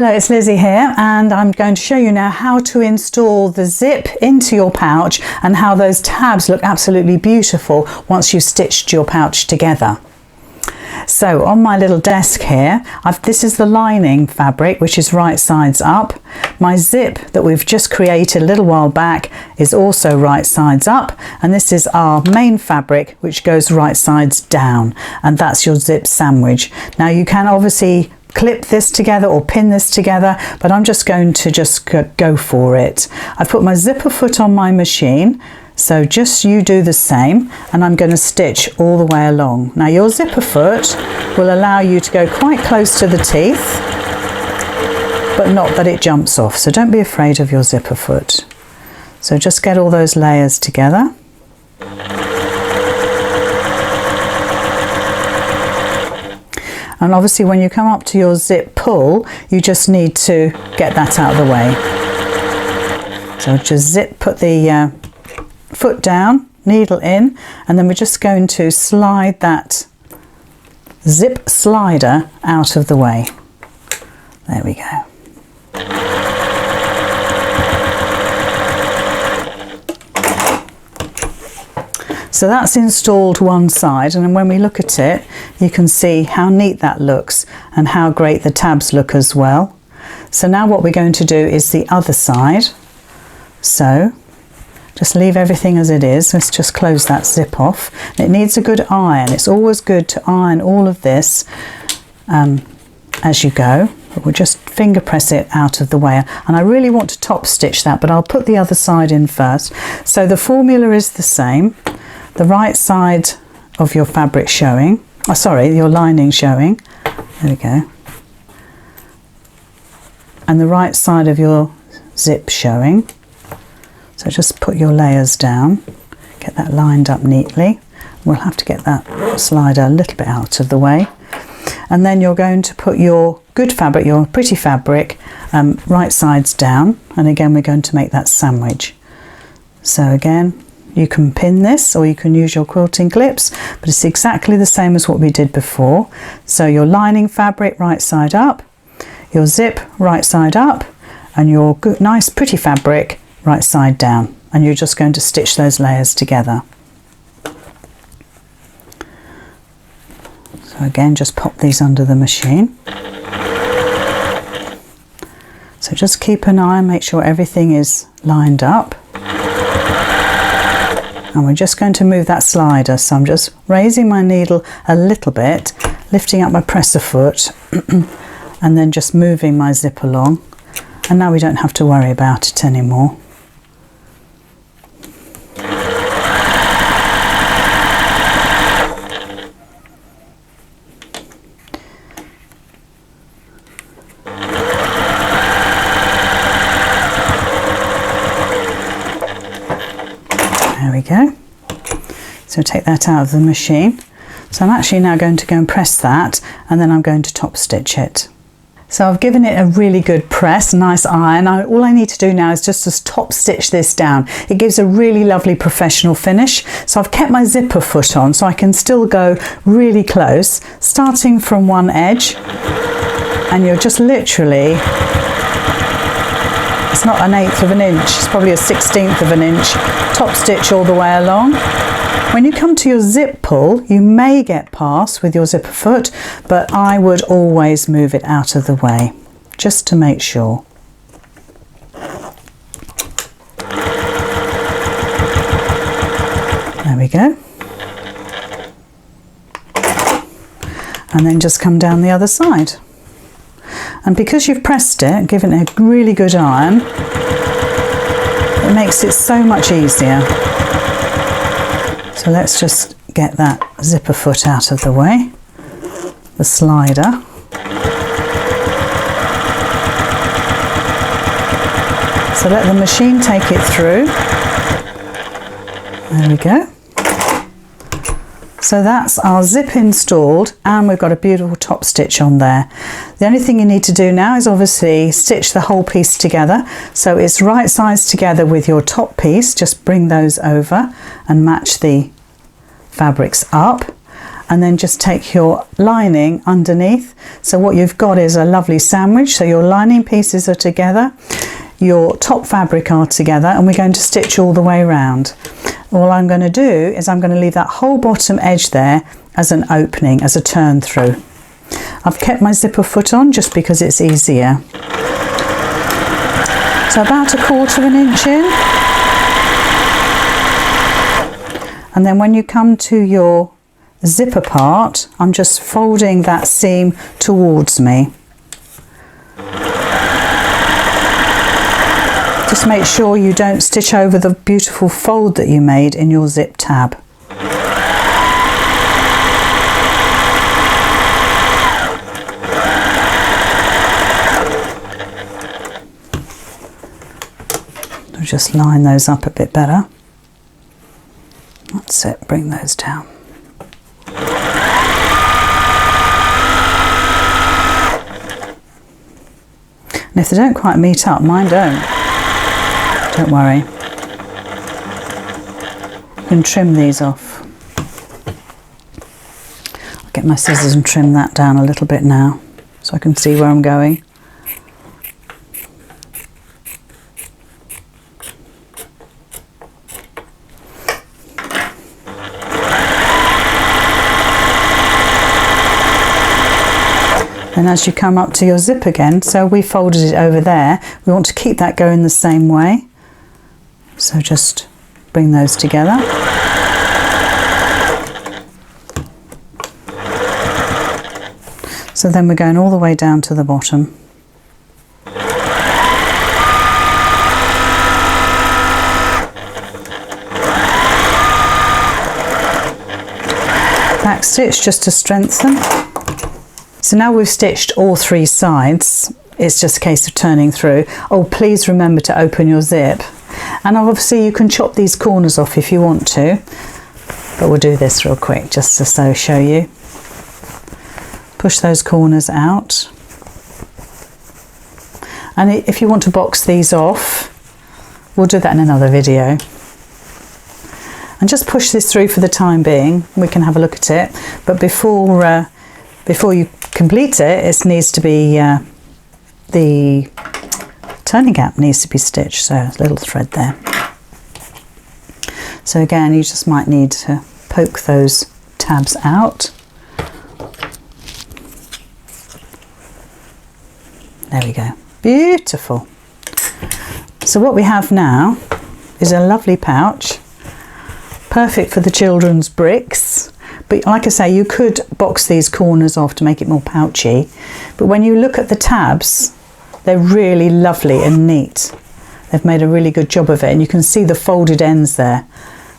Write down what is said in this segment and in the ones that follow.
Hello, it's Lizzy here, and I'm going to show you now how to install the zip into your pouch and how those tabs look absolutely beautiful once you've stitched your pouch together. So on my little desk here, this is the lining fabric, which is right sides up. My zip that we've just created a little while back is also right sides up, and this is our main fabric which goes right sides down, and that's your zip sandwich. Now you can obviously clip this together or pin this together, but I'm just going to go for it. I've put my zipper foot on my machine, so just you do the same, and I'm going to stitch all the way along. Now your zipper foot will allow you to go quite close to the teeth, but not that it jumps off, so don't be afraid of your zipper foot. So just get all those layers together. And obviously when you come up to your zip pull, you just need to get that out of the way. So just put the foot down, needle in, and then we're just going to slide that zip slider out of the way. There we go. So that's installed one side, and then when we look at it, you can see how neat that looks and how great the tabs look as well. So now what we're going to do is the other side. So just leave everything as it is. Let's just close that zip off. It needs a good iron. It's always good to iron all of this as you go. But we'll just finger press it out of the way, and I really want to top stitch that, but I'll put the other side in first. So the formula is the same. The right side of your fabric showing, your lining showing, there we go, and the right side of your zip showing. So just put your layers down, get that lined up neatly. We'll have to get that slider a little bit out of the way, and then you're going to put your good fabric, your pretty fabric, right sides down, and again we're going to make that sandwich. So again, you can pin this or you can use your quilting clips, but it's exactly the same as what we did before. So your lining fabric right side up, your zip right side up, and your good, nice pretty fabric right side down, and you're just going to stitch those layers together. So again, just pop these under the machine. So just keep an eye and make sure everything is lined up. And we're just going to move that slider, so I'm just raising my needle a little bit, lifting up my presser foot, and then just moving my zip along, and now we don't have to worry about it anymore. There we go. So take that out of the machine. So I'm actually now going to go and press that, and then I'm going to top stitch it. So I've given it a really good press, nice iron. All I need to do now is just to top stitch this down. It gives a really lovely professional finish. So I've kept my zipper foot on so I can still go really close, starting from one edge, and you're just literally, it's not an 1/8 of an inch, it's probably a 1/16 of an inch, top stitch all the way along. When you come to your zip pull, you may get past with your zipper foot, but I would always move it out of the way, just to make sure. There we go. And then just come down the other side. And because you've pressed it, given it a really good iron, it makes it so much easier. So let's just get that zipper foot out of the way, the slider. So let the machine take it through. There we go. So that's our zip installed, and we've got a beautiful top stitch on there. The only thing you need to do now is obviously stitch the whole piece together. So it's right sides together with your top piece. Just bring those over and match the fabrics up. and then just take your lining underneath. So what you've got is a lovely sandwich. So your lining pieces are together, your top fabric are together, and we're going to stitch all the way around. All I'm going to do is I'm going to leave that whole bottom edge there as an opening, as a turn through. I've kept my zipper foot on just because it's easier. So about 1/4 inch in. And then when you come to your zipper part, I'm just folding that seam towards me. Just make sure you don't stitch over the beautiful fold that you made in your zip tab. So just line those up a bit better. That's it, bring those down. And if they don't quite meet up, mine don't worry. You can trim these off. I'll get my scissors and trim that down a little bit now so I can see where I'm going. And as you come up to your zip again, so we folded it over there, we want to keep that going the same way. So just bring those together. So then we're going all the way down to the bottom. Back stitch just to strengthen. So now we've stitched all 3 sides, it's just a case of turning through. Oh, please remember to open your zip. And obviously you can chop these corners off if you want to, but we'll do this real quick just to show you. Push those corners out. And if you want to box these off, we'll do that in another video. And just push this through for the time being. We can have a look at it, but before you complete it, it needs to be, the turning gap needs to be stitched, so a little thread there. So again, you just might need to poke those tabs out. There we go, beautiful. So what we have now is a lovely pouch, perfect for the children's bricks. But like I say, you could box these corners off to make it more pouchy. But when you look at the tabs, they're really lovely and neat. They've made a really good job of it. And you can see the folded ends there,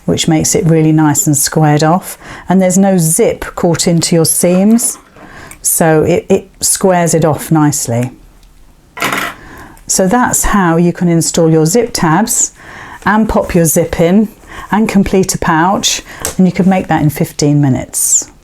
which makes it really nice and squared off. And there's no zip caught into your seams. So it squares it off nicely. So that's how you can install your zip tabs and pop your zip in and complete a pouch, and you could make that in 15 minutes.